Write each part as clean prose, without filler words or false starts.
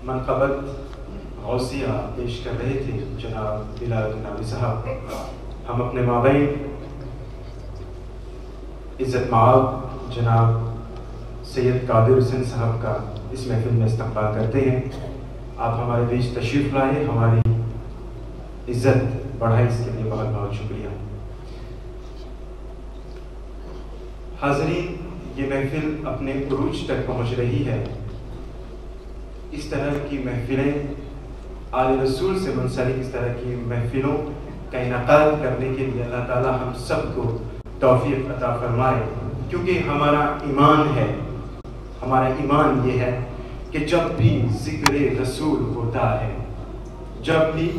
منقبت غوثیہ پیش کر رہے تھے جناب بلال کناوی صاحب، ہم اپنے مابین عزت مآب جناب سید قادر حسین صاحب کا اس محفل میں استقبال کرتے ہیں۔ آپ ہمارے بیچ تشریف لائے، ہماری عزت بڑھائی، اس کے لیے بہت بہت شکریہ۔ حاضرین، یہ محفل اپنے عروج تک پہنچ رہی ہے۔ اس طرح کی محفلیں آل رسول سے منسلک اس طرح کی محفلوں کا انعقاد کرنے کے لیے اللہ تعالی ہم سب کو توفیق عطا فرمائے، کیونکہ ہمارا ایمان ہے، ہمارا ایمان یہ ہے کہ جب بھی ذکر رسول ہوتا ہے، جب بھی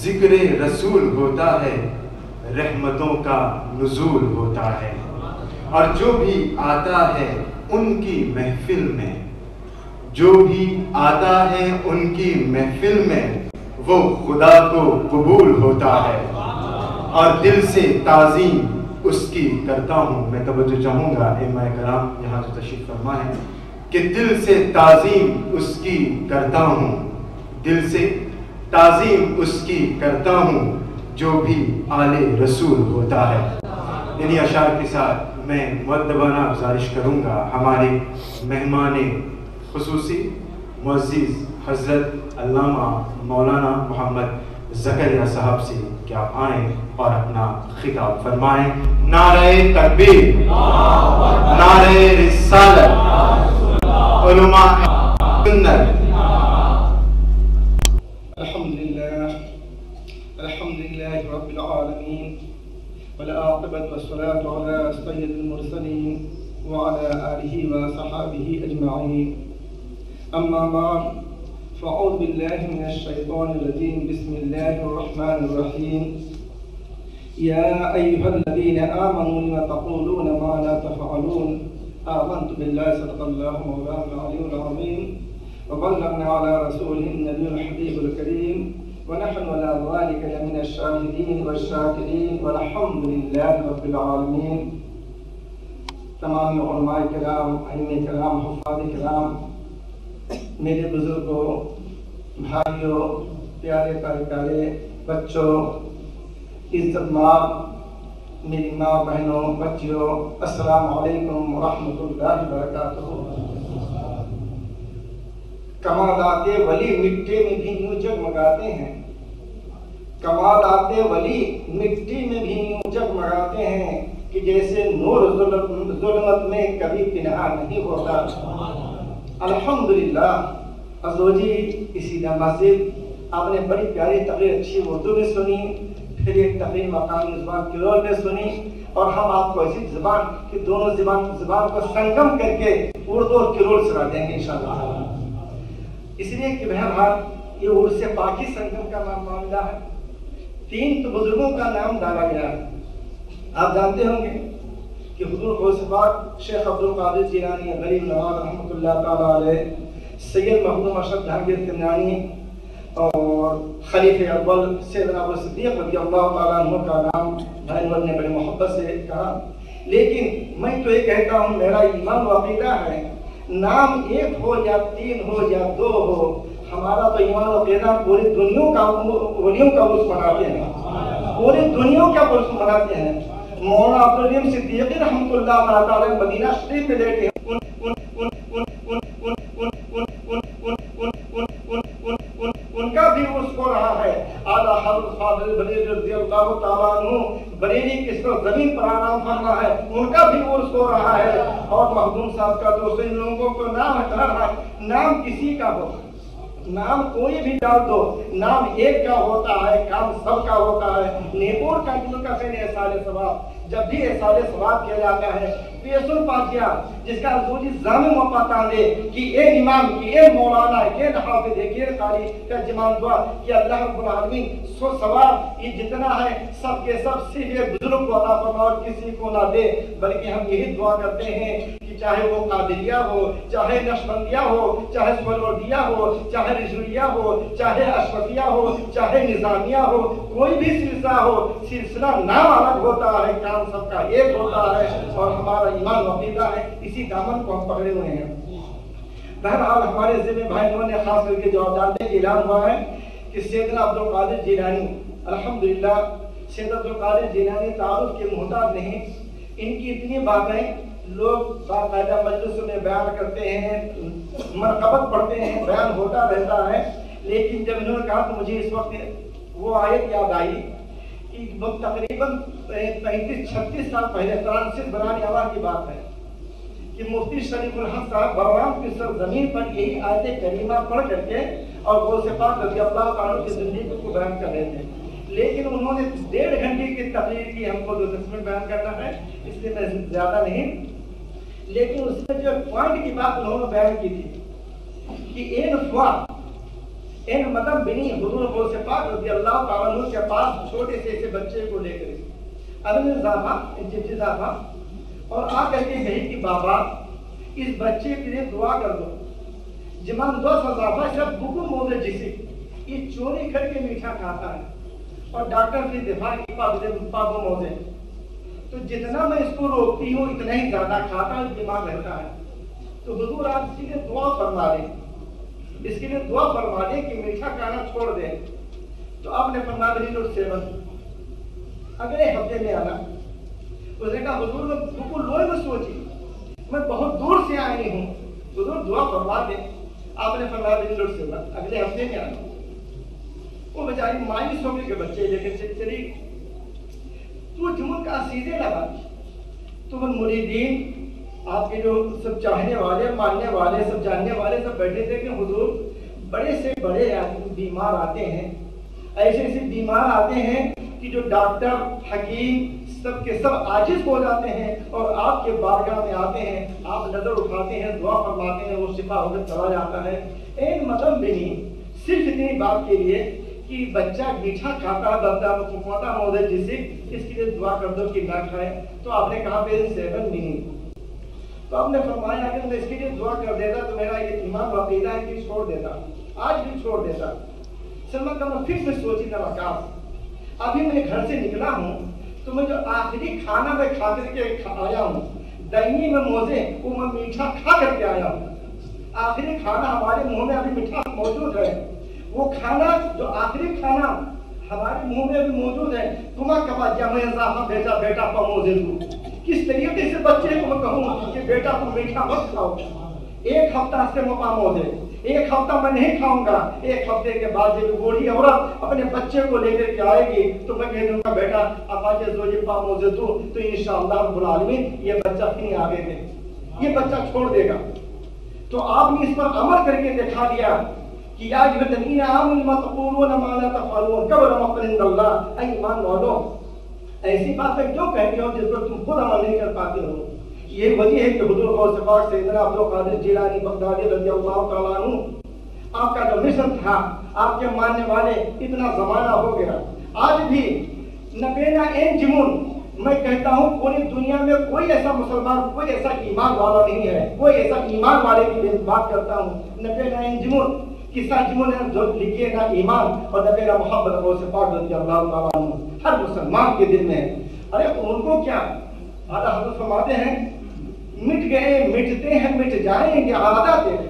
ذکر رسول ہوتا ہے، رحمتوں کا نزول ہوتا ہے، اور جو بھی آتا ہے ان کی محفل میں، جو بھی آتا ہے ان کی محفل میں، وہ خدا کو قبول ہوتا ہے، اور دل سے تعظیم اس کی کرتا ہوں۔ میں توجہ چاہوں گا علماء کرام یہاں جو تشریف فرما ہے کہ دل سے تعظیم اس کی کرتا ہوں، دل سے تعظیم اس کی کرتا ہوں، جو بھی آل رسول ہوتا ہے۔ انہی اشعار کے ساتھ میں مؤدبانہ گزارش کروں گا ہمارے مہمان خصوصی معزز حضرت علامہ مولانا محمد زکریا صاحب سے کہ آپ آئیں اور اپنا خطاب فرمائیں۔ نعرہ تکبیر، نعرہ رسالت، علماء سنت۔ الحمدللہ رب العالمین، والعاقبۃ والصلاۃ علی سید المرسلین وعلی آلہ وصحبہ اجمعین، اما بعد، فاعوذ باللہ من الشیطان الرجیم، بسم اللہ الرحمن الرحیم۔ یا ایھا الذین آمنوا لم تقولون ما لا تفعلون، آمنت باللہ صدق اللہ مولانا العلی العظیم، وبلغنا علی رسولہ النبی الحبیب الکریم، ونحن على ذلك لمن الشاهدين والشاكرين والحمد لله رب العالمين۔ تمام علماء کرام، ائمہ کرام، حفاظ کرام، میرے بزرگوں، بھائیوں، پیارے پیارے بچوں، عزت مآب میری ماں، بہنوں، بچیوں، السلام علیکم ورحمۃ اللہ وبرکاتہ۔ کمالات ولی مٹی میں بھی یوں جگمگاتے ہیں، کمالات ولی مٹی میں بھی یوں جگمگاتے ہیں کہ جیسے نور ظلمت میں کبھی پنہا نہیں ہوتا۔ الحمدللہ ازوجی اسی نمازد آپ نے بڑی پیاری تقریر اچھی اردو میں سنی، پھر ایک تقریر مقامی زبان کرول میں سنی، اور ہم آپ کو ایسی زبان کہ دونوں زبان کو سنگم کر کے اردو اور کرول سنا دیں گے انشاءاللہ۔ اس لیے کہ بہرحال یہ عرس پاکی سنگم کا معاملہ ہے، تین تو بزرگوں کا نام ڈالا گیا ہے۔ آپ جانتے ہوں گے کہ حضور غوث پاک شیخ عبدالقادر جیلانی غریب نواز رحمۃ اللہ تعالیٰ علیہ، سید محمود اشرف جہانگیر تمنانی، اور خلیفہ اول سیدنا ابو صدیق رضی اللہ تعالیٰ عنہ کا نام بھائی نے بڑی محبت سے کہا، لیکن میں تو یہ کہتا ہوں، میرا ایمان و عقیدہ ہے، نام ایک ہو یا تین ہو یا دو ہو، ہمارا تو ایمان و عقیدہ پوری دنیا کا ولیوں کا عرس مناتے ہیں، پوری دنیا کا عرس مناتے ہیں۔ مولانا عبدالرحیم صدیقی رحمۃ اللہ تعالیٰ مدینہ شریف میں بیٹھے ہیں، ان کا بھی عرس ہو رہا ہے۔ اعلیٰ حضرت فاضل بریلوی رضی اللہ تعالیٰ عنہ بریلی کس کو زمین پر آرام فرما ہے، ان کا بھی عرس ہو رہا ہے۔ اور مخدوم صاحب کا دوسرے لوگوں کو نام ہے، نام کسی کا ہو، نام کوئی بھی ڈال دو، نام ایک کا ہوتا ہے، کام سب کا ہوتا ہے۔ نیپور کا جن کا خیر احسان ثواب، جب بھی احسان ثواب کیا جاتا ہے، پیسن پاتیا جس کا حضوری زامن و پاتاندے کہ اے امام، کہ اے مولانا، کہ حافظ، کہ قاری کا جمان دعا کہ اللہ رب العالمین سو ثواب یہ جتنا ہے سب کے سب صرف ایک بزرگ کو عطا فرما اور کسی کو نہ دے، بلکہ ہم یہی دعا کرتے ہیں کہ چاہے وہ قادریہ ہو، چاہے نقشبندیہ ہو، چاہے سہروردیہ ہو، چاہے رسولیہ ہو، چاہے اشرفیہ ہو، چاہے نظامیہ ہو، کوئی بھی سلسلہ ہو، سلسلہ نام الگ ہوتا ہے، کام سب کا ایک ہوتا ہے، اور ہمارا ایمان و عقیدہ ہے، اسی دامن کو ہم پکڑے ہوئے ہیں۔ بہرحال ہمارے ذمہ بھائیوں نے خاص کر کے جواب جانتے ہیں، اعلان ہوا ہے کہ سیدنا عبدالقادر جیلانی الحمدللہ، سید عبدالقادر جیلانی تعارف کے محتاج نہیں، ان کی اتنی باتیں لوگ باقاعدہ مجلسوں میں بیان کرتے ہیں، مرقبت پڑھتے ہیں، بیان ہوتا رہتا ہے، لیکن جب انہوں نے کہا تو مجھے اس وقت وہ آیت یاد آئی کہ وہ تقریباً 35-36 سال پہلے فرانسس برانی اللہ کی بات ہے کہ مفتی شریف الحق صاحب بغرام کی سرزمین پر یہی آیت کریمہ پڑھ کر کے اور غوث پاک رضی اللہ تعالیٰ کی زندگی کو بیان کر رہے تھے، لیکن انہوں نے 1.5 گھنٹے کی تقریر کی، ہم کو 2 منٹ بیان کرنا ہے اس لیے میں زیادہ نہیں، لیکن اس میں جو پوائنٹ کی بات انہوں نے بیان کی تھی کہ این مدم بنی حضور غوث پاک رضی اللہ تعالیٰ عنہ کے پاس چھوٹے سے بچے کو لے کر ابن اور آ کر کے کہی کہ بابا اس بچے کے لیے دعا کر دو، جمان 2 سزافہ شب بکو موزے جسے یہ چوری کر کے میٹھا کھاتا ہے اور ڈاکٹر سے دفاع کی پابو موزے، تو جتنا میں اس کو روکتی ہوں اتنا ہی زیادہ کھاتا ہے، بیمار رہتا ہے، تو حضور آپ اس کے لیے دعا فرما دیں، اس کے لیے دعا فرما دیں کہ میٹھا کھانا چھوڑ دیں۔ تو آپ نے فرما دیا اگلے ہفتے میں آنا، اس نے کہا حضور میں بالکل لوہے میں سوچی، میں بہت دور سے آئی ہوں، حضور دعا فرما دیں۔ آپ نے فرمایا اگلے ہفتے میں آنا۔ وہ بیچاری مایوس ہو گئی کہ بچے لے کے چلی، تو جمعہ کا سیدھے لگا، تو وہ مریدین آپ کے جو سب چاہنے والے، ماننے والے، سب جاننے والے سب بیٹھے تھے کہ حضور بڑے سے بڑے بیمار آتے ہیں، ایسے ایسے بیمار آتے ہیں کہ جو ڈاکٹر حکیم سب کے سب عاجز ہو جاتے ہیں اور آپ کے بارگاہ میں آتے ہیں، آپ نظر اٹھاتے ہیں، دعا فرماتے ہیں، وہ شفا ہو کر چلا جاتا ہے۔ این مطلب بھی نہیں، صرف اتنی بات کے لیے کہ بچہ میٹھا کھاتا ہے موزے جسے اس کے لیے دعا کر دو کہ نہ کھائے، تو آپ نے کہا پھر 7 نہیں، تو آپ نے فرمایا اگر میں اس کے لیے دعا کر دیتا تو میرا یہ ایمان و عقیدہ ہے کہ چھوڑ دیتا، آج بھی چھوڑ دیتا۔ سلمان کا میں پھر سے سوچی تھا وقاف، ابھی میں گھر سے نکلا ہوں تو میں جو آخری کھانا میں کھا کر کے آیا ہوں، دہی میں موزے وہ میں میٹھا کھا کر کے آیا ہوں، آخری کھانا ہمارے منہ میں ابھی میٹھا موجود ہے، وہ کھانا جو آخری کھانا ہمارے منہ میں ابھی موجود ہے، تمہیں کبا جا میں اضافہ بھیجا بیٹا پا موزے دوں، کس طریقے سے بچے کو میں کہوں کہ بیٹا تم میٹھا مت کھاؤ، 1 ہفتہ سے مقام موزے، 1 ہفتہ میں نہیں کھاؤں گا، 1 ہفتے کے بعد جب بوڑھی عورت اپنے بچے کو لے کر کے آئے گی تو میں کہہ دوں گا بیٹا ابا زوجی پا موزے دوں، تو انشاءاللہ رب العالمین یہ بچہ پھر آگے دے، یہ بچہ چھوڑ دے گا۔ تو آپ نے اس پر عمل کر کے دکھا دیا کہ یا ایھا الذین آمنوا ما تقولون ما لا تفعلون کبر مقتا عند اللہ، اے ایمان والو ایسی باتیں کیوں کہتے ہو جس پر تم خود عمل نہیں کر پاتے ہو۔ یہ وجہ ہے کہ حضور غوث پاک سیدنا عبدالقادر جیلانی بغدادی رضی اللہ تعالیٰ عنہ، آپ کا جو مشن تھا، آپ کے ماننے والے اتنا زمانہ ہو گیا، آج بھی نبینا این جمون میں کہتا ہوں پوری دنیا میں کوئی ایسا مسلمان، کوئی ایسا ایمان والا نہیں ہے، کوئی ایسا ایمان والے کی بات کرتا ہوں، نبینا این جمون قصہ جمون نے جو لکھے نا ایمان اور نبینا محمد غوث پاک رضی اللہ تعالیٰ عنہ ہر مسلمان کے دل میں، ارے ان کو کیا اعلیٰ حضرت فرماتے ہیں مٹ گئے مٹتے ہیں مٹ جائیں گے عادات تیرے،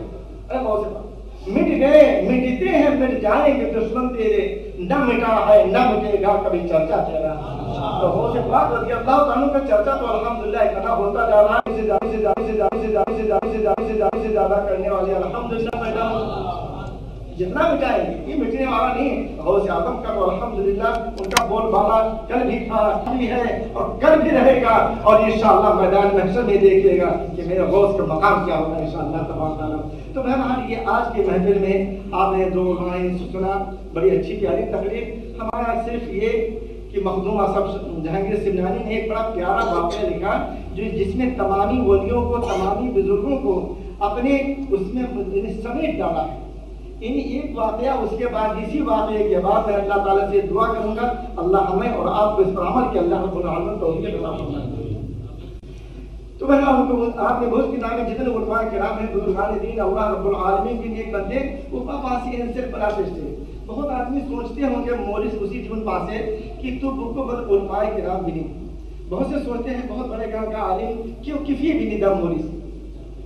اے غوث پاک مٹ گئے مٹتے ہیں مٹ جائیں گے دشمن تیرے، نہ مٹا ہے نہ مٹے گا کبھی چرچا تیرا۔ تو غوث پاک رضی اللہ تعالیٰ کا چرچا تو الحمدللہ اتنا ہوتا جا رہا ہے، سے زیادہ کرنے والے الحمدللہ میدان جتنا مٹائیں گے یہ مٹنے والا نہیں۔ غوث اعظم کا تو الحمدللہ ان کا بول بالا کل بھی تھا، بھی ہے اور کل بھی رہے گا، اور انشاءاللہ میدان محشر میں دیکھیے گا کہ میرے غوث کا مقام کیا ہوگا انشاءاللہ تبارک تعالیٰ۔ تو بہرحال یہ آج کے محفل میں آپ نے 2 لائن سنا، بڑی اچھی پیاری تقریر۔ ہمارا صرف یہ کہ مخدوم صاحب جہانگیر سمنانی نے ایک بڑا پیارا واقعہ لکھا جس میں تمامی ولیوں کو، تمامی بزرگوں کو اپنے اس میں سمیٹ ڈالا ہے۔ یعنی ایک واقعہ اس کے بعد، اسی واقعے کے بعد میں اللہ تعالیٰ سے دعا کروں گا اللہ ہمیں اور آپ کو اس پر عمل کے اللہ رب العالمین توفیق عطا فرمائے۔ تو بہرحال آپ نے بہت کتابیں جتنے علماء کرام ہیں بزرگان دین اللہ رب العالمین کے نیک بندے اوپا پاسی ان سے پراتش تھے۔ بہت آدمی سوچتے ہوں گے مورث اسی جن پاسے کہ تو بکو بد علماء کرام بھی نہیں، بہت سے سوچتے ہیں بہت بڑے گھر کا عالم کیوں کفی بھی نہیں دا مورث،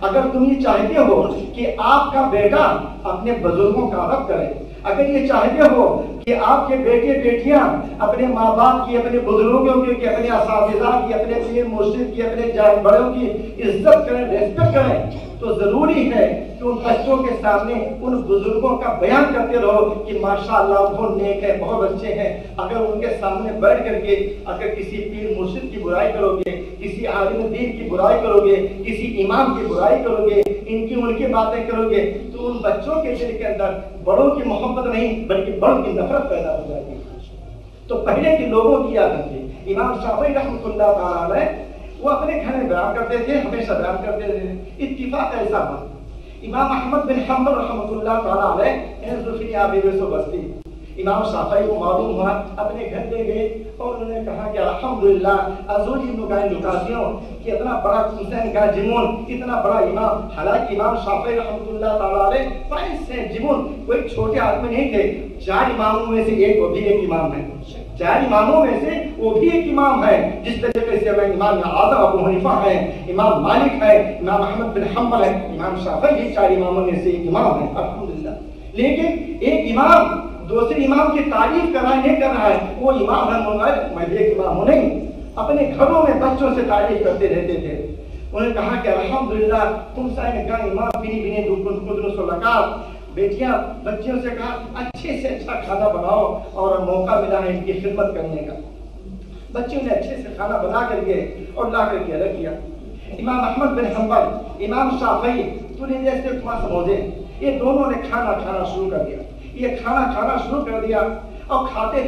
اگر تم یہ چاہتے ہو کہ آپ کا بیٹا اپنے بزرگوں کا ادب کرے، اگر یہ چاہتے ہو کہ آپ کے بیٹے بیٹیاں اپنے ماں باپ کی، اپنے بزرگوں کی، اپنے اساتذہ کی، اپنے پیر مرشد کی، اپنے بڑوں کی عزت کریں، ریسپیکٹ کریں، تو ضروری ہے کہ ان بچوں کے سامنے ان بزرگوں کا بیان کرتے رہو کہ ماشاءاللہ بہت نیک ہے، بہت اچھے ہیں۔ اگر ان کے سامنے بیٹھ کر کے اگر کسی پیر مرشد کی برائی کرو گے، کسی عالم دین کی برائی کرو گے، کسی امام کی برائی کرو گے، ان کی باتیں کرو گے، تو ان بچوں کے دل کے اندر بڑوں کی محبت نہیں بلکہ بڑوں کی نفرت پیدا ہو جائے گی۔ تو پہلے کے لوگوں کی عادت تھی، امام شافعی رحمۃ اللہ تعالیٰ علیہ وہ اپنے گھر میں بیان کرتے تھے، ہمیشہ بیان کرتے تھے۔ اتفاق ایسا ہوا، امام احمد بن حنبل رحمۃ اللہ تعالیٰ علیہ بستی امام شافعی کو معلوم ہوا، اپنے گھر لے گئے اور انہوں نے کہا کہ الحمدللہ ازوجی نگاہ لکاسیوں کہ اتنا بڑا حسین کا جمون، اتنا بڑا امام، حالانکہ امام شافعی رحمۃ اللہ تعالیٰ علیہ فائز سے جمون کوئی چھوٹے آدمی نہیں تھے، 4 اماموں میں سے ایک وہ بھی ایک امام ہے، 4 اماموں میں سے وہ بھی ایک امام ہے، جس طریقے سے امام اعظم ابو حنیفہ ہے، امام مالک ہے، امام احمد بن حنبل ہے، امام شافعی بھی 4 اماموں میں سے ایک امام ہے الحمدللہ۔ لیکن ایک امام دوسرے امام کی تعریف کر رہا ہے، نہیں کر رہا ہے، وہ امام ہے، میں بھی ایک امام ہوں نہیں، اپنے گھروں میں بچوں سے تعریف کرتے رہتے تھے۔ انہوں نے کہا کہ الحمدللہ تم سائن کا امام بنی بنی قدرت و لقاب، بیٹیاں بچیوں سے کہا اچھے سے اچھا کھانا بناؤ، اور موقع ملا ہے ان کی خدمت کرنے کا۔ بچوں نے اچھے سے کھانا بنا کر کے اور لا کر کے رکھ دیا۔ امام احمد بن حنبل، امام شافعی تھوڑی دیر سے تھوڑا سمجھے، یہ دونوں نے کھانا کھانا شروع کر دیا، یہ کھانا کھانا شروع کر دیا اور کھاتے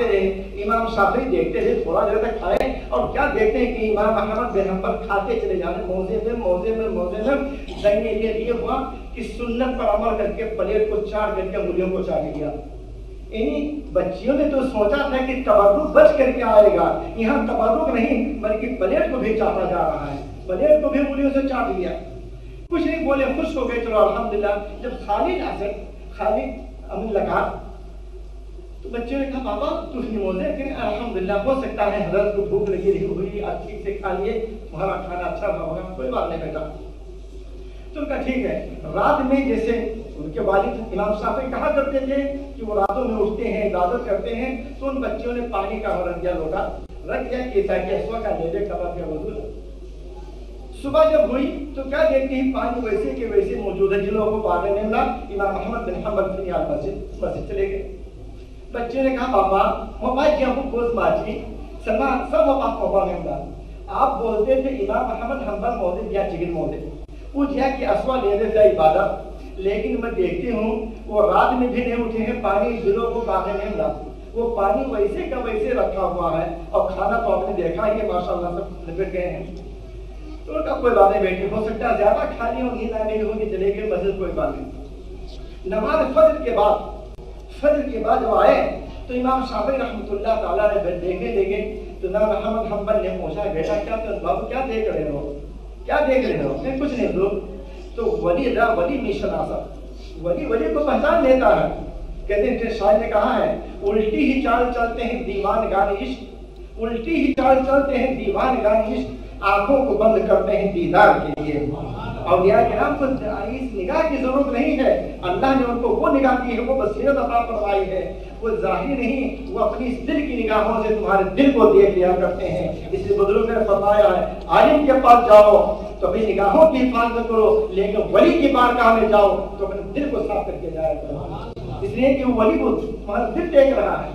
رہے۔ امام شافعی دیکھتے رہے، تھوڑا دیر تک کھائے اور کیا دیکھتے ہیں کہ امام احمد بن حنبل کھاتے چلے جانے، موزے میں دنگے یہ ہوا کہ سنت پر عمل کر کے پلیٹ کو چاٹ کر کے انگلیوں کو چاٹ دیا۔ انہی بچیوں نے تو سوچا تھا کہ تبرک بچ کر کے آئے گا، یہاں تبرک نہیں بلکہ پلیٹ کو بھی چاٹا جا رہا ہے، پلیٹ کو بھی انگلیوں سے چاٹ دیا۔ کچھ نہیں بولے، خوش ہو گئے، چلو الحمدللہ۔ جب خالی امن لگا تو بچوں نے کہا بابا تو نہیں موزے کہ الحمدللہ ہو سکتا ہے حضرت کو بھوک لگی ہوئی، آپ ٹھیک سے کھا لیے، تمہارا کھانا اچھا ہوگا، کوئی بات نہیں بیٹا۔ تو ان کا ٹھیک ہے۔ رات میں جیسے ان کے والد امام شافعی کہا کرتے تھے کہ وہ راتوں میں اٹھتے ہیں، عبادت کرتے ہیں، تو ان بچوں نے پانی کا رکھ دیا، لوٹا رکھ دیا کہ تاکہ صبح کا لے کبا کا وضو۔ صبح جب ہوئی تو کیا دیکھتے ہیں پانی ویسے کے ویسے موجود ہے، جن لوگوں کو پانی نہیں ملا۔ امام احمد بن حنبل فی مسجد چلے گئے۔ بچے نے کہا پاپا موبائل کی ہم کو ماچی سلمان سب موبائل نہیں ملا۔ آپ بولتے تھے امام احمد حنبل موجود یا چکن موجود پوچھا کہ اسوا لے دے عبادت، لیکن میں دیکھتی ہوں وہ رات میں بھی نہیں اٹھے ہیں، پانی دلوں کو باقی نہیں ملا، وہ پانی ویسے کا ویسے رکھا ہوا ہے، اور کھانا تو آپ نے دیکھا ہی ماشاءاللہ سب لپٹ گئے ہیں۔ تو ان کا کوئی بات نہیں بیٹی، ہو سکتا ہے زیادہ کھالی ہو، نیند آ گئی ہوگی، چلے گئے مسجد، کوئی بات نہیں۔ نماز فجر کے بعد جب آئے تو امام شافعی رحمۃ اللہ تعالیٰ نے دیکھنے لگے تو امام احمد حنبل نے پوچھا بیٹا بابو کیا دیکھ رہے ہو، کیا دیکھ رہے ہو؟ میں کچھ نہیں دو۔ تو ولی میشن آسا، ولی کو پہچان لیتا ہے۔ کہتے ہیں شاعر نے کہا ہے الٹی ہی چال چلتے ہیں دیوان گان عشق، الٹی ہی چال چلتے ہیں دیوان گان عشق، آنکھوں کو بند کرتے ہیں دیدار کے لیے۔ اولیاء کرام کو اس نگاہ کی ضرورت نہیں ہے، اللہ نے ان کو وہ نگاہ کی ہے، وہ بصیرت عطا فرمائی ہے، وہ ظاہری نہیں، وہ اپنی اس دل کی نگاہوں سے تمہارے دل کو دیکھ لیا کرتے ہیں۔ اس لیے بزرگ نے فرمایا ہے عالم کے پاس جاؤ تو اپنی نگاہوں کی حفاظت کرو، لیکن ولی کی بارگاہ میں جاؤ تو اپنے دل کو صاف کر کے جایا کرو، اس لیے کہ وہ ولی کو تمہارا دل دیکھ رہا ہے۔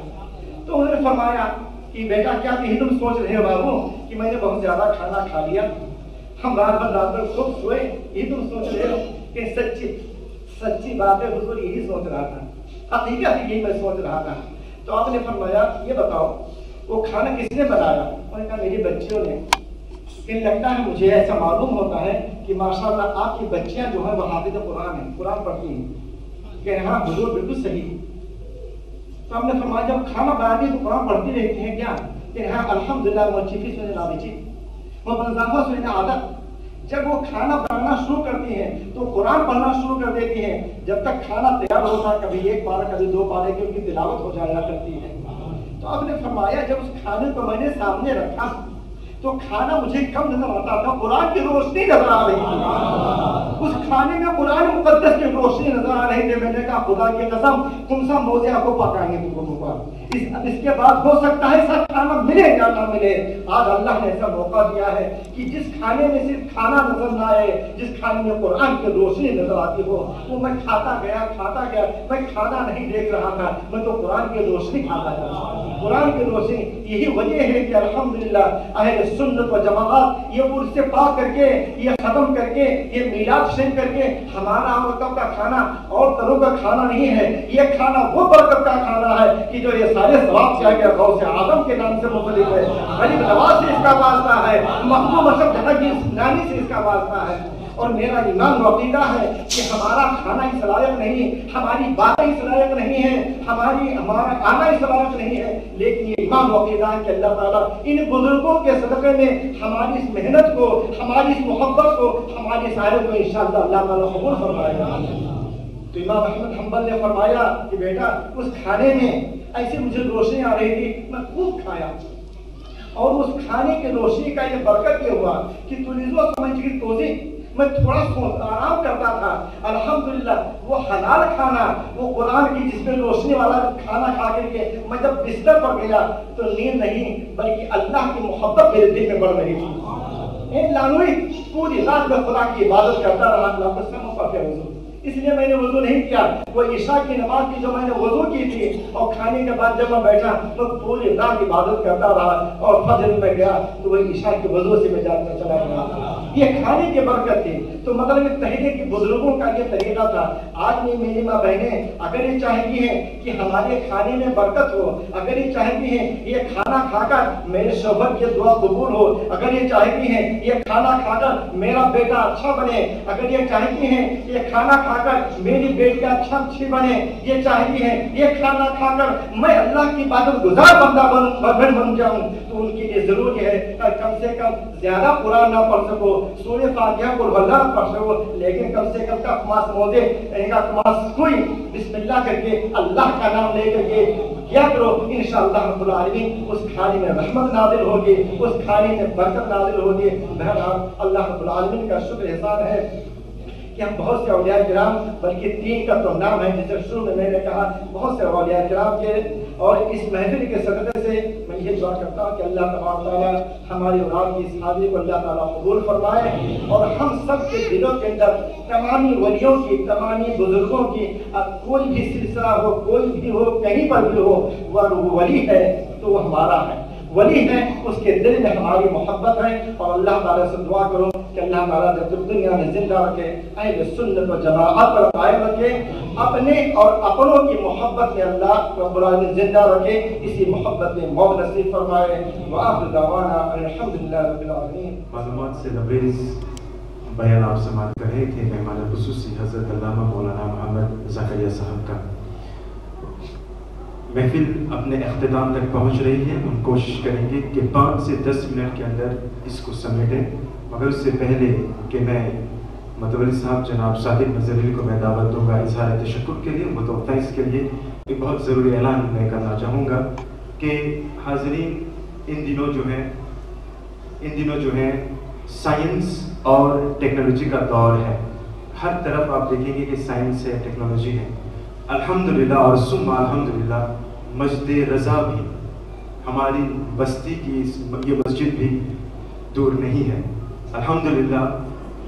تو انہوں نے فرمایا کہ بیٹا کیا یہی تم سوچ رہے ہو بابو کہ میں نے بہت زیادہ کھانا کھا لیا، ہم رات بھر خوب سوئے، یہی تم سوچ رہے ہو؟ کہ سچی بات ہے حضور، یہی سوچ رہا تھا، حقیقت یہی میں سوچ رہا تھا۔ تو آپ نے فرمایا یہ بتاؤ وہ کھانا کس نے بنایا؟ انہوں نے کہا میری بچیوں نے۔ کہ لگتا ہے مجھے ایسا معلوم ہوتا ہے کہ ماشاءاللہ آپ کی بچیاں جو ہیں وہ حافظ قرآن ہیں، قرآن پڑھتی ہیں۔ کہ ہاں حضور بالکل صحیح۔ تو ہم نے فرمایا جب کھانا بناتی تو قرآن پڑھتی رہتی ہیں کیا؟ کہ ہاں الحمدللہ وہ چیفی سنے نابچی وہ بنظافہ سنے عادت۔ جب وہ کھانا بنانا شروع کرتی ہیں تو قرآن پڑھنا شروع کر دیتی ہیں، جب تک کھانا تیار ہوتا ہے کبھی 1 پارہ کبھی 2 پارے کی ان کی تلاوت ہو جایا کرتی ہے۔ تو آپ نے فرمایا جب اس کھانے کو میں نے سامنے رکھا تو کھانا مجھے کم نظر آتا تھا، قرآن کی روشنی نظر آ رہی تھی، اس کھانے میں قرآن مقدس کی روشنی نظر آ رہی تھی۔ میں نے کہا خدا کی قسم تم سب موزے کو پکائیں گے تم کو، اس کے بعد ہو سکتا ہے ایسا کھانا ملے یا نہ ملے۔ آج اللہ نے ایسا موقع دیا ہے کہ جس کھانے میں صرف کھانا نظر نہ آئے، جس کھانے میں قرآن کی روشنی نظر آتی ہو، وہ میں کھاتا گیا۔ میں کھانا نہیں دیکھ رہا تھا، میں تو قرآن کی روشنی کھاتا تھا، قرآن کی روشنی۔ یہی وجہ ہے کہ الحمدللہ اہل سنت و جماعت یہ عرس پاک کر کے، یہ ختم کر کے، یہ میلاد شریف کر کے ہمارا عورتوں کا کھانا اور طرح کا کھانا نہیں ہے، یہ کھانا وہ برکت کا کھانا ہے کہ جو یہ سارے ثواب کیا گیا غوث اعظم کے نام سے مختلف ہے، غریب نواز سے اس کا واسطہ ہے، محبوب اشرف جہانگیر نانی سے اس کا واسطہ ہے۔ اور میرا ایمان و عقیدہ ہے کہ ہمارا کھانا اس لائق نہیں، ہماری باتیں اس لائق نہیں ہے، ہمارا آنا اس لائق نہیں ہے، لیکن یہ ایمان و عقیدہ ہے کہ اللہ تعالیٰ ان بزرگوں کے صدقے میں ہماری اس محنت کو، ہماری اس محبت کو، ہماری سارے کو انشاءاللہ اللہ تعالیٰ قبول فرمائے گا۔ تو امام احمد حنبل نے فرمایا کہ بیٹا اس کھانے میں ایسی مجھے روشنی آ رہی تھی، میں خوب کھایا، اور اس کھانے کی روشنی کا یہ برکت یہ ہوا کہ تلیزو سمجھ کی توضیح میں تھوڑا آرام کرتا تھا۔ الحمدللہ وہ حلال کھانا، وہ قرآن کی جس میں روشنی والا کھانا کھا کر کے میں جب بستر پر گیا تو نیند نہیں بلکہ اللہ کی محبت میرے دل میں بڑھ رہی تھی۔ ایک لانوئی پوری رات میں خدا کی عبادت کرتا رہا، اللہ کے سامنے پر وضو، اس لیے میں نے وضو نہیں کیا۔ وہ عشاء کی نماز کی جو میں نے وضو کی تھی اور کھانے کے بعد جب میں بیٹھا تو پوری رات عبادت کرتا رہا، اور فجر میں گیا تو وہ عشاء کے وضو سے میں جاتا چلا گیا۔ یہ کھانے کی برکت تھی۔ تو مطلب پہلے کے بزرگوں کا یہ طریقہ تھا۔ آج میں میری ماں بہنیں اگر یہ چاہتی ہیں کہ ہمارے کھانے میں برکت ہو، اگر یہ چاہتی ہیں یہ کھانا کھا کر میرے شوہر کی دعا قبول ہو، اگر یہ چاہتی ہیں یہ کھانا کھا کر میرا بیٹا اچھا بنے، اگر یہ چاہتی ہیں یہ کھانا کھا کر میری بیٹی اچھی بنے، یہ چاہتی ہیں یہ کھانا کھا کر میں اللہ کی عبادت گزار بندہ بن جاؤں، تو ان کے لیے ضروری ہے کہ کم سے کم زیادہ قرآن نہ پڑھ سکو، سورہ فاتحہ کو نہ پڑھ سکو، لیکن کم سے کم کا خماس موزے کا خماس کوئی بسم اللہ کر کے اللہ کا نام لے کر کے کیا کرو، انشاءاللہ رب العالمین اس کھانے میں رحمت نازل ہوگی، اس کھانے میں برکت نازل ہوگی۔ بہرحال اللہ رب العالمین کا شکر احسان ہے کہ ہم بہت سے اولیاء کرام، بلکہ 3 کا تو نام ہے جسے شروع میں نے کہا، بہت سے اولیاء کرام کے، اور اس محفل کے صدقے سے میں یہ دعا کرتا ہوں کہ اللہ تبارک تعالیٰ ہماری اولاد کی اس حاضری کو اللہ تعالیٰ قبول فرمائے، اور ہم سب کے دلوں کے اندر تمامی ولیوں کی، تمامی بزرگوں کی، کوئی بھی سلسلہ ہو، کوئی بھی ہو، کہیں پر بھی ہو، وہ ولی ہے تو وہ ہمارا ہے، ولی ہے، اس کے دل میں ہماری محبت ہے۔ اور اللہ تعالیٰ سے دعا کرو کہ اللہ تعالیٰ جب تک دنیا میں زندہ رکھے، اہل سنت و جماعت پر قائم رکھے، اپنے اور اپنوں کی محبت میں اللہ رب العالمین زندہ رکھے، اسی محبت میں موت نصیب فرمائے۔ وآخر دعوانا الحمدللہ رب العالمین۔ معلومات سے لبریز بیان آپ سماعت کر رہے تھے مہمان خصوصی حضرت علامہ مولانا محمد زکریا صاحب کا۔ محفل اپنے اختتام تک پہنچ رہی ہے، ہم کوشش کریں گے کہ 5 سے 10 منٹ کے اندر اس کو سمیٹیں، مگر اس سے پہلے کہ میں متولی صاحب جناب صادق نظری کو میں دعوت دوں گا اظہار تشکر کے لیے، متوفیض کے لیے، ایک بہت ضروری اعلان میں کرنا چاہوں گا کہ حاضرین ان دنوں جو ہے سائنس اور ٹیکنالوجی کا دور ہے، ہر طرف آپ دیکھیں گے کہ سائنس ہے، ٹیکنالوجی ہے۔ الحمدللہ اور ثم الحمدللہ مسجد رضا بھی، ہماری بستی کی یہ مسجد بھی دور نہیں ہے۔ الحمدللہ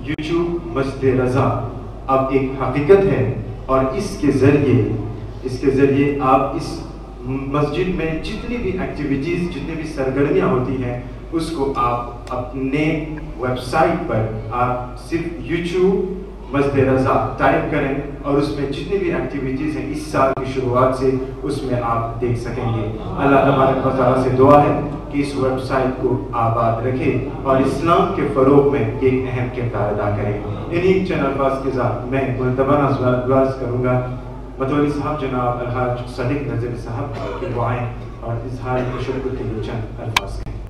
یوٹیوب مسجد رضا اب ایک حقیقت ہے، اور اس کے ذریعے آپ اس مسجد میں جتنی بھی ایکٹیویٹیز، جتنی بھی سرگرمیاں ہوتی ہیں، اس کو آپ اپنے ویب سائٹ پر آپ صرف یوٹیوب مسجد رضا ٹائپ کریں، اور اس میں جتنی بھی ایکٹیویٹیز ہیں اس سال کی شروعات سے اس میں آپ دیکھ سکیں گے۔ اللہ تبارک و تعالیٰ سے دعا ہے کہ اس ویب سائٹ کو آباد رکھے اور اسلام کے فروغ میں ایک اہم کردار ادا کرے۔ انہی چند الفاظ کے ساتھ میں ملتبانہ دعاز کروں گا متولی صاحب جناب الحاج صادق نظری صاحب کی دعائیں اور اظہار تشکر کے لیے چند الفاظ کہیں۔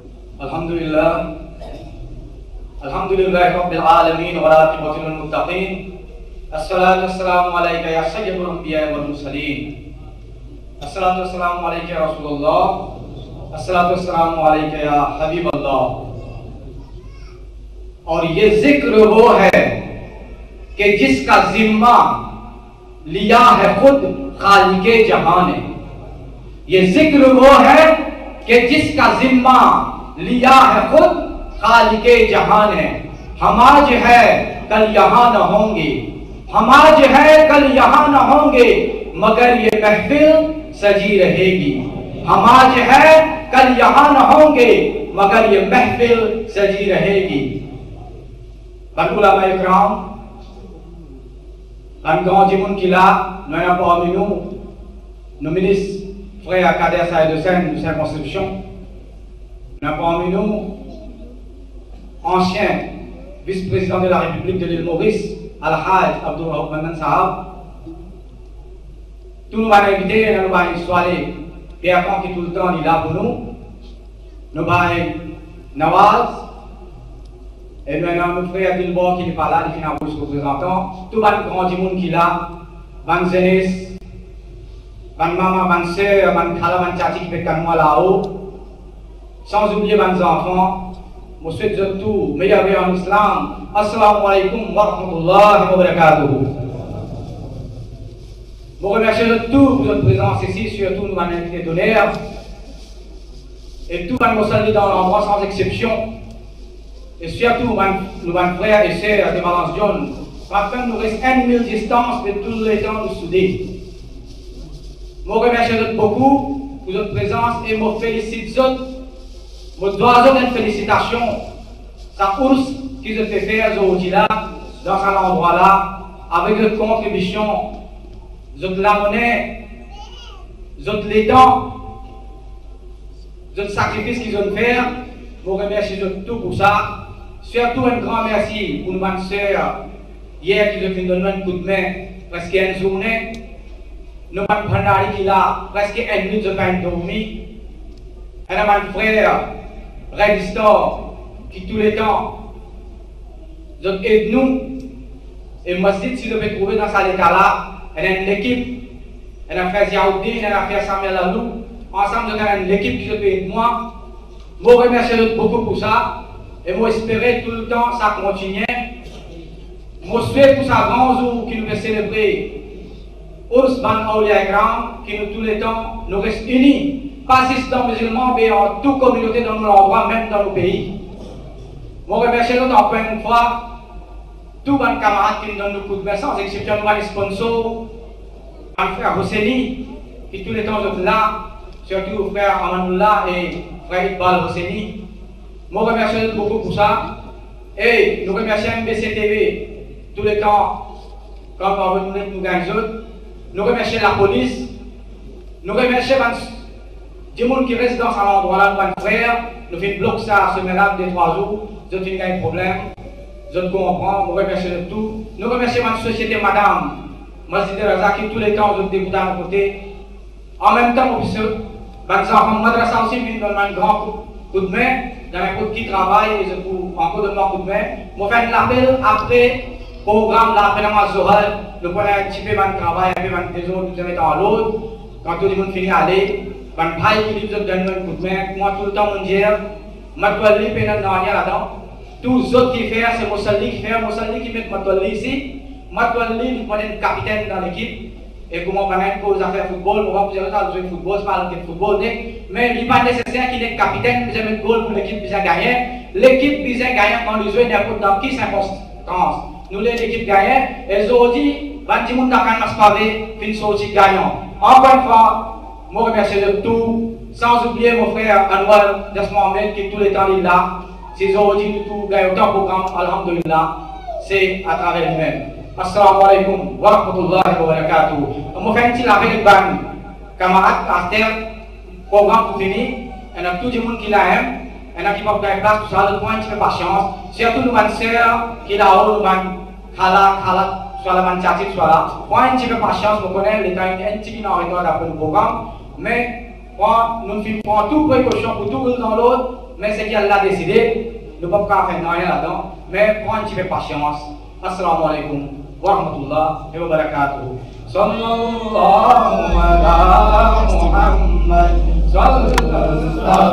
الحمدللہ رب العالمین والعاقبۃ للمتقین، الصلاۃ والسلام علیک یا سید الانبیاء والمرسلین، الصلاۃ والسلام علیک یا رسول اللہ، الصلاۃ والسلام علیک یا حبیب اللہ۔ اور یہ ذکر وہ ہے کہ جس کا ذمہ لیا ہے خود خالق جہان نے. یہ ذکر وہ ہے کہ جس کا ذمہ لیا ہے خود خالق جہان ہے. ہم آج ہے کل یہاں نہ ہوں گے, ہم آج ہے کل یہاں نہ ہوں گے, مگر یہ محفل سجی رہے گی. ہم آج ہے کل یہاں نہ ہوں گے, مگر یہ محفل سجی رہے گی. بن علماء اکرام, بن Grandimon qui là, nous avons parmi nous nos ministres, frère Kader Saïd Hussein de circonscription, nous avons parmi nous ancien vice-président de la République de l'île Maurice, Al-Hajj Abdul Manan Sahab. Tous nous avons invité, nous avons une soirée, Pierre Pan qui tout le temps il est là pour nous. Nous avons Nawaz, et maintenant notre frère Dilbo qui n'est pas là, il est pour le représentant. Tout le Grandimon qui est là, Ban Zenis, Ban Maman, Ban Sœur, Ban Khala, Ban Tchati qui fait comme moi là-haut. Sans oublier Ban enfants. Je vous souhaite tout meilleur en islam. Assalamu alaikum wa rahmatullahi wa barakatuh. Je vous remercie de tout pour votre présence ici, surtout nous avons invité d'honneur. Et tout va nous saluer dans l'endroit sans exception. Et surtout nos frères et sœurs de Valence John, afin que nous restions 1 000 distance de tous les temps nous souder. Je vous remercie de beaucoup pour votre présence et je vous félicite de je dois une félicitation. Ça ours qui se fait faire aujourd'hui là, dans cet endroit là, avec votre contribution, votre la monnaie, votre les dents, votre sacrifice qu'ils ont fait. Je vous remercie de tout pour ça. Surtout un grand merci pour nos sœurs hier qui nous ont donné un coup de main presque une journée. Nos frères qui là presque 1 minute de pain dormi. Et nos frères Redistor qui tous les temps aident nous. Et moi si je vais trouver dans ce cas-là, elle a une équipe, elle a fait Ziaoudi, elle a fait Samuel Alou. Ensemble, nous avons une équipe qui peut aider moi. Je vous remercie beaucoup pour ça. Et moi, j'espérais tout le temps ça continue. Moi, je souhaite pour ça grand jour qui nous va célébrer. Urs Ban Aulia Grand, qui nous tous les temps nous reste unis. Pas juste dans les musulmans, mais en toute communauté dans nos endroits, même dans nos pays. Je remercie encore une fois tous les camarades qui nous donnent nos coups de main, sans exception de les sponsors, mon frère Hosseini, qui tous les temps sont là, surtout frère Amanullah et frère Iqbal Hosseini. Je remercie beaucoup pour ça. Et nous remercions MBCTV tous les temps, quand nous gagnons. Nous remercions la police. Nous remercions les gens qui restent dans cet endroit-là, nos frères. Nous faisons bloquer ça à ce ménage de 3 jours. Nous avons un problème. Nous comprenons. Nous remercions de tout. Nous remercions la société, madame. Moi, je dis qui tous les temps, nous dégoûtons à côté. En même temps, nous enfants, madrasa aussi, nous donnons un grand coup de main. Dans un qui travaille, et je vous encore de mon coup de main. Je fais l'appel après le programme, l'appel à Zohar. Nous prenons un petit peu de travail, un peu des autres, nous mettons à l'autre. Quand tout le monde finit à aller, un paille qui nous donne un coup de main. Moi, tout le temps, mon Dieu, je ne peux pas là-dedans. Tous les autres qui font, c'est Moussali qui fait, Moussali qui met Matouali ici. Matouali, nous prenons un capitaine dans l'équipe. Et comment on va mettre pour les affaires football, on va vous dire ça, jouer football, c'est pas l'équipe football, mais il n'est pas nécessaire qu'il ait capitaine, vous avez un goal pour l'équipe qui a gagné. L'équipe qui a gagné quand ils jouent n'importe dans qui circonstance. Nous, l'équipe gagnée, et aujourd'hui, 20 personnes qui ont pavé, fin sortie gagnant. Encore une fois, je vous remercie de tout, sans oublier mon frère Anwar Desmohamed qui tout le temps est là. C'est aujourd'hui tout gagne autant programme, alhamdulillah, c'est à travers lui-même. Assalamu alaikum wa rahmatullahi wa barakatuh. On fait un petit avec les camarades à terre, programme pour finir. On a tout le monde qui l'aime, on a qui va faire place, tout ça, le point, un petit peu patience. Surtout nos sœurs qui là-haut, nos Khala, soit la Manchati, soit là. Point un petit peu patience, vous connaissez, les temps, un petit peu en retard d'après le programme. Mais nous prenons toute précaution pour tout l'un dans l'autre, mais c'est qu'elle l'a décidé, nous ne pouvons pas faire rien là-dedans, mais prends un petit peu patience. Assalamu alaikum wa rahmatullahi wa barakatuh. Sallallahu ala Muhammad sallallahu alaihi wa sallam.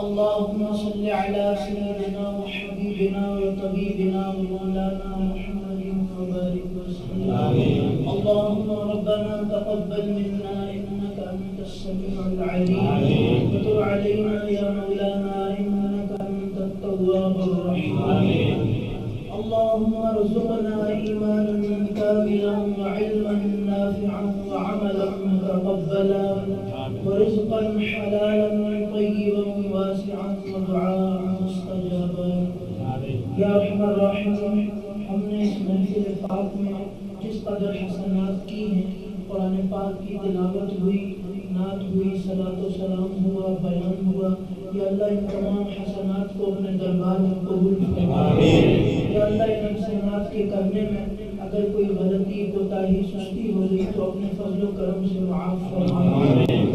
اللهم صل على سيدنا وحبيبنا وطبيبنا ومولانا محمد وبارك وسلم. اللهم ربنا تقبل منا انك انت السميع العليم وتب علينا يا مولانا انك انت التواب الرحيم. اللهم ارزقنا ايمانا كاملا وعلما نافعا وعملا متقبلا ورزقا حلالا طيبا واسعا ودعاء مستجابا. یا ارحم الراحمین، ہم نے اس محفل پاک میں جس قدر حسنات کی ہیں، قرآن پاک کی تلاوت ہوئی، نعت ہوئی، صلاۃ و سلام ہوا، بیان ہوا، یا اللہ ان تمام حسنات کو اپنے دربار میں قبول فرما. یا اللہ ان حسنات کے کرنے میں اگر کوئی غلطی کوتاہی سستی ہو گئی تو اپنے فضل و کرم سے معاف فرما.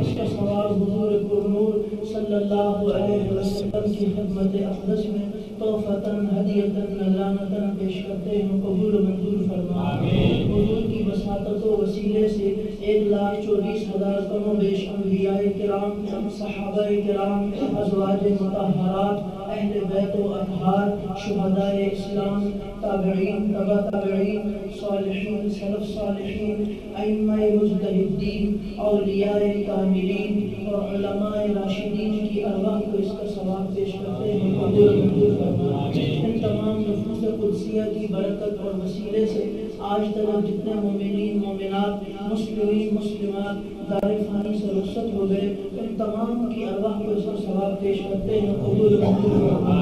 اس کا ثواب حضور پرنور صلی اللہ علیہ وسلم کی خدمت اقدس میں تحفتاً ہدیتاً نذرانتاً پیش کرتے ہیں، قبول و منظور فرما. حضور کی وساطت و وسیلے سے 1,40,000 کم و بیش انبیاء کرام، صحابہ کرام، ازواج مطہرات، اہل بیت و اطہار، شہداء اسلام، تابعین، تبع تابعین، صالحین، سلف صالحین، ائمہ مجتہدین، اولیاء کاملین اور علماء راشدین کی ارواح کو اس کا ثواب پیش کرتے ہیں، قبول منظور فرما. ان تمام نفوس قدسیہ کی برکت اور وسیلے سے آج تک جتنے مومنین مومنات، مسلمین مسلمات دار فانی سے رخصت ہو گئے، ان تمام کی ارواح کو اس کا ثواب پیش کرتے ہیں، قبول منظور فرما.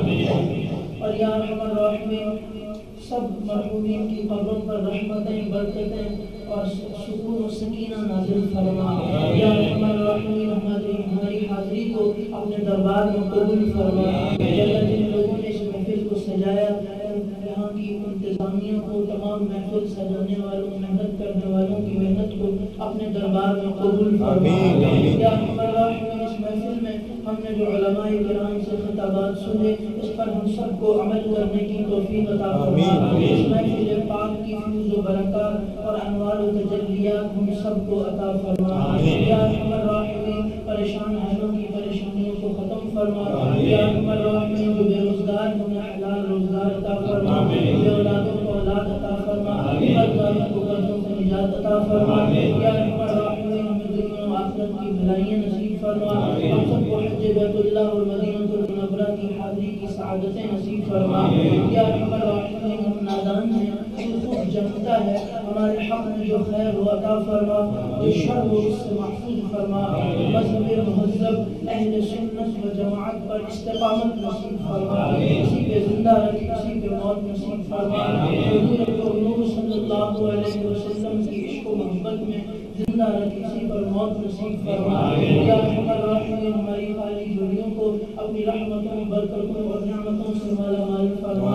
اور یا ارحم الراحمین، سب مرحومین کی قبروں پر رحمتیں، برکتیں اور سکون و سکینہ نازل فرما. یا ارحم الراحمین، ہماری حاضری کو اپنے دربار میں قبول فرما. یا اللہ جن لوگوں نے اس محفل کو سجایا، یہاں کی انتظامیہ کو، تمام محفل سجانے والوں، محنت کرنے والوں کی محنت کو اپنے دربار میں قبول فرما. یا ارحم الراحمین، اس محفل میں ہم نے جو علماء کرام سے خطابات سنے، اس پر ہم سب کو عمل کرنے کی توفیق عطا فرما. اس محفل پاک کی فیض و برکات اور انوار و تجلیات ہم سب کو عطا فرما. یا ارحم الراحمین پریشان اہلوں کی پریشانیوں کو ختم فرما. یا ارحم الراحمین جو بے روزگار انہیں حلال روزگار عطا فرما. بے اولادوں کو اولاد عطا فرما. قرض والوں کو قرضوں سے نجات عطا فرما. یا ارحم الراحمین ہمیں دنیا و آخرت کی بھلائیاں نصیب فرما. ہم سب کو حج بیت اللہ اور مدینہ المنورہ کی حاضری کی سعادتیں نصیب فرما. یا ارحم الراحمین ہم نادان ہیں جو خوب جمتا ہے ہمارے حق میں جو خیر وہ عطا فرما. جو شر وہ اس سے محفوظ فرما. مذہب مہذب اہل سنت و جماعت پر استقامت نصیب فرما. کسی پہ زندہ رکھ کسی پہ موت نصیب فرما. حضور صلی اللہ علیہ وسلم کی عشق و محبت میں زندہ رکھ کسی پر موت نصیب فرما. یا ارحم الراحمین ہماری خالی جھولیوں کو اپنی رحمتوں برکتوں اور نعمتوں سے مالا مال فرما.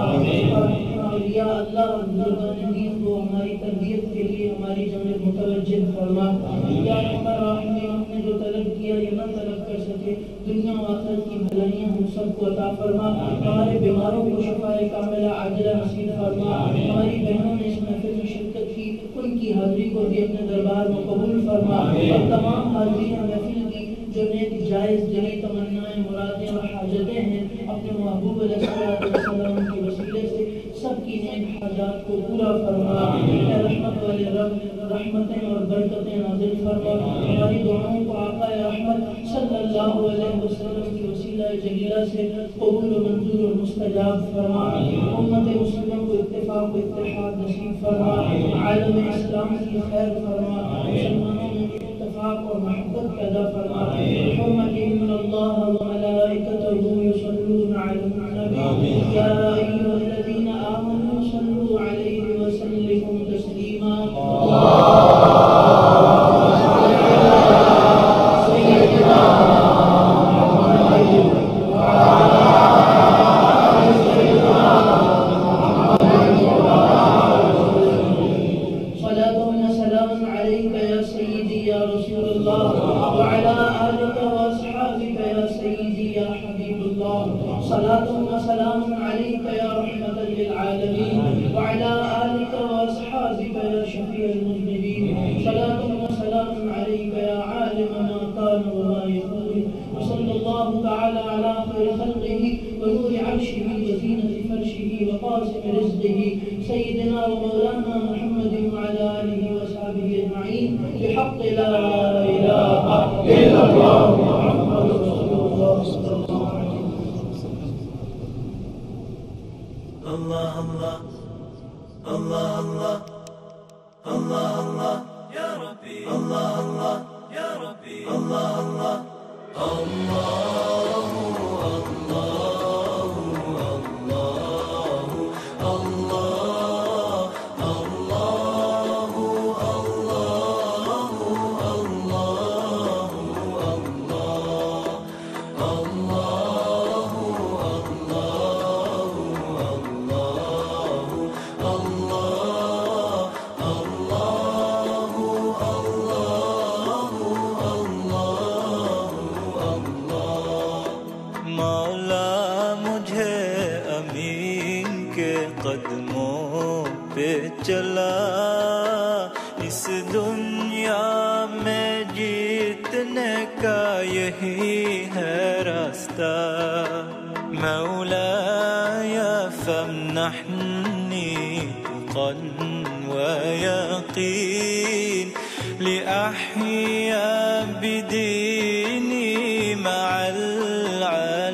یا اللہ اور بزرگان دین کو ہماری تربیت کے لیے ہماری جانب متوجہ فرما. یا ارحم الراحمین ہم نے جو طلب کیا یا نہ طلب کر سکے دنیا و آخرت کی بھلائیاں ہم سب کو عطا فرما. ہمارے بیماروں کو شفاء کاملہ عاجلہ نصیب فرما. ہماری بہنوں نے اس محفل میں شرکت کی ان کی حاضری کو بھی اپنے دربار میں قبول فرما. اور تمام حاضرین محفل کی جو نیک جائز دلی تمنائیں مرادیں اور حاجتیں ہیں اپنے محبوب علیہ السلام کے وسیلے سے سب کی نیک حاجات کو پورا فرما. اے رحمت والے رب رحمتیں اور برکتیں نازل فرما. ہماری دعاؤں کو آقا رحمت صلی اللہ علیہ وسلم کی وسیلہ جلیلہ سے قبول و منظور اور مستجاب فرما. امت مسلموں کو اتفاق و اتحاد نصیب فرما. عالم اسلام کی خیر فرما. مسلمانوں میں اتفاق اور محبت پیدا فرما. حرمت ان اللہ و ملائکتہ یصلون علی النبی یا ایھا الذین آمنوا صلوا علیہ وسلموا تسلیما. سيدنا ومولانا محمد وعلى آله وصحبه أجمعين بحق لا إله إلا الله محمد رسول الله صلى الله عليه وسلم. الله الله الله الله الله الله يا ربي الله الله يا ربي الله الله الله ويقين لأحيا بديني مع العالمين.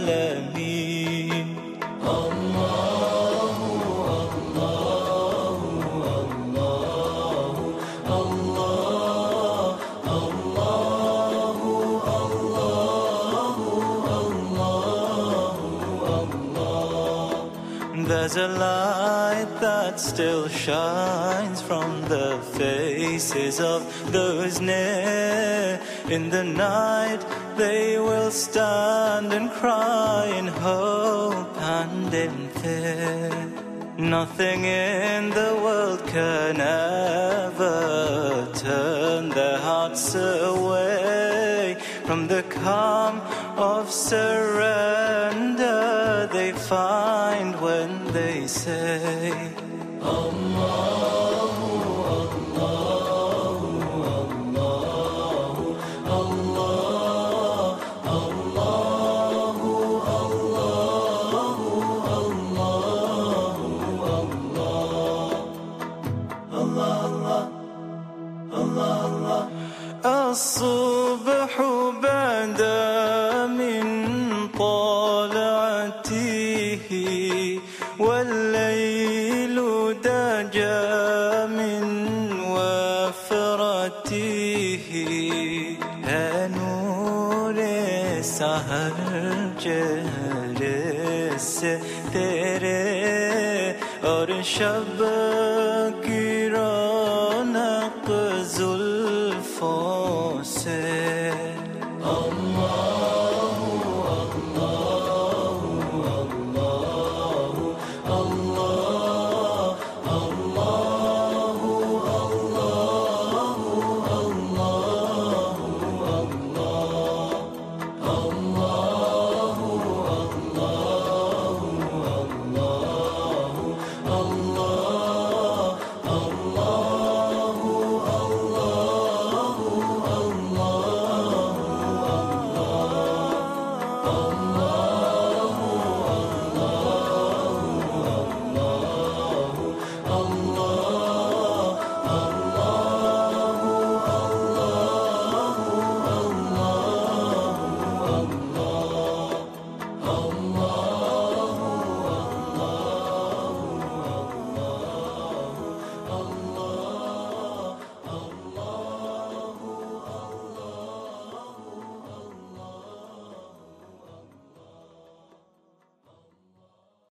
الله الله الله الله الله الله الله. There's a light that still shines from the faces of those near. In the night they will stand and cry in hope and in fear. Nothing in the world can ever turn their hearts away from the calm of surrender they find they say. الصبح بدا من طلعته والليل دجا من وفرته نور سحر چہرے سے تیرے اور شب کی رونق زلفوں سے